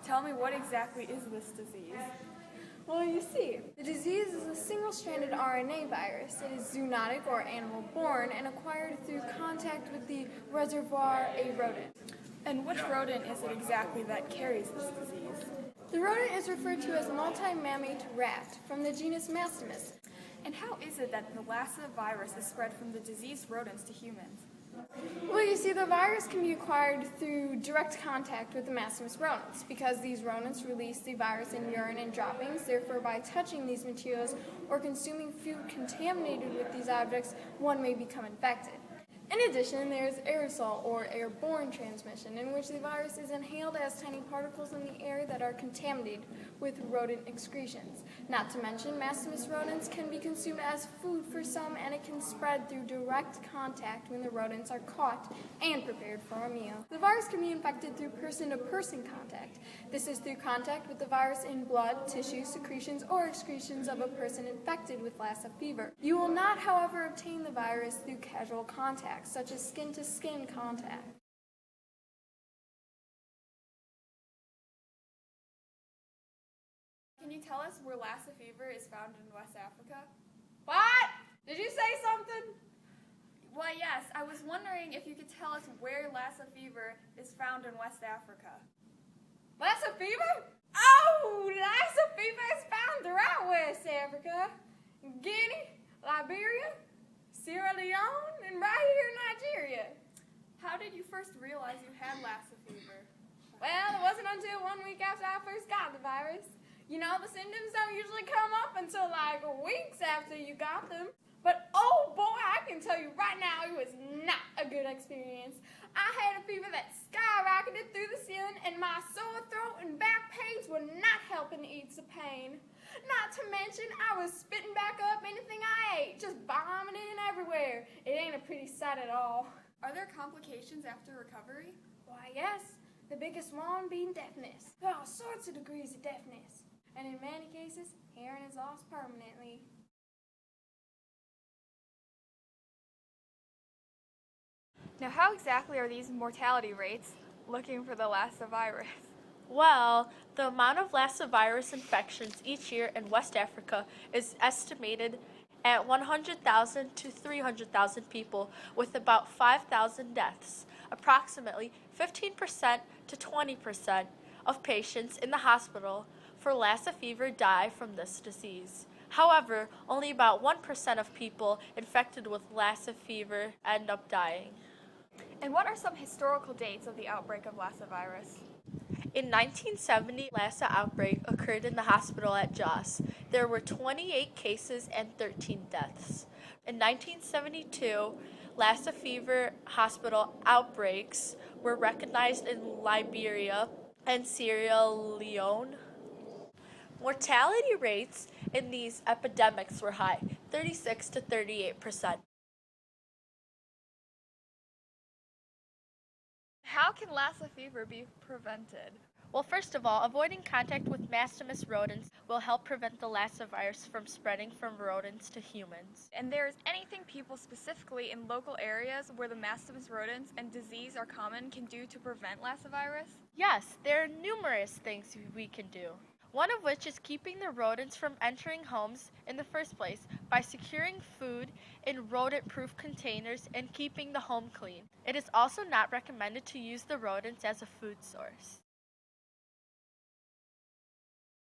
Tell me, what exactly is this disease? Well, you see, the disease is a single-stranded RNA virus. It is zoonotic or animal-borne and acquired through contact with the reservoir, a rodent. And which rodent is it exactly that carries this disease? The rodent is referred to as multi-mammate rat from the genus Mastimus. And how is it that the Lassa virus is spread from the diseased rodents to humans? Well, you see, the virus can be acquired through direct contact with the Mastimus rodents because these rodents release the virus in urine and droppings. Therefore, by touching these materials or consuming food contaminated with these objects, one may become infected. In addition, there is aerosol or airborne transmission, in which the virus is inhaled as tiny particles in the air that are contaminated with rodent excretions. Not to mention, Mastimus rodents can be consumed as food for some, and it can spread through direct contact when the rodents are caught and prepared for a meal. The virus can be infected through person-to-person contact. This is through contact with the virus in blood, tissue, secretions, or excretions of a person infected with Lassa fever. You will not, however, obtain the virus through casual contact, such as skin-to-skin contact. Can you tell us where Lassa fever is found in West Africa? What? Did you say something? Why, yes. I was wondering if you could tell us where Lassa fever is found in West Africa. Lassa fever? Oh, Lassa fever is found throughout West Africa. Guinea, Liberia, Sierra Leone, and right here in Nigeria. How did you first realize you had Lassa fever? Well, it wasn't until 1 week after I first got the virus. You know, the symptoms don't usually come up until like weeks after you got them. But oh boy, I can tell you right now, it was not a good experience. I had a fever that skyrocketed through the ceiling, and my sore throat and back pains were not helping ease the pain. Not to mention, I was spitting back up anything I ate, just vomiting everywhere. It ain't a pretty sight at all. Are there complications after recovery? Why, yes. The biggest one being deafness. There are all sorts of degrees of deafness. And in many cases, hearing is lost permanently. Now, how exactly are these mortality rates looking for the Lassa virus? Well, the amount of Lassa virus infections each year in West Africa is estimated at 100,000 to 300,000 people, with about 5,000 deaths. Approximately 15% to 20% of patients in the hospital for Lassa fever die from this disease. However, only about 1% of people infected with Lassa fever end up dying. And what are some historical dates of the outbreak of Lassa virus? In 1970, Lassa outbreak occurred in the hospital at Jos. There were 28 cases and 13 deaths. In 1972, Lassa fever hospital outbreaks were recognized in Liberia and Sierra Leone. Mortality rates in these epidemics were high, 36 to 38%. How can Lassa fever be prevented? Well, first of all, avoiding contact with Mastimus rodents will help prevent the Lassa virus from spreading from rodents to humans. And there's anything people specifically in local areas where the Mastimus rodents and disease are common can do to prevent Lassa virus? Yes, there are numerous things we can do. One of which is keeping the rodents from entering homes in the first place by securing food in rodent-proof containers and keeping the home clean. It is also not recommended to use the rodents as a food source.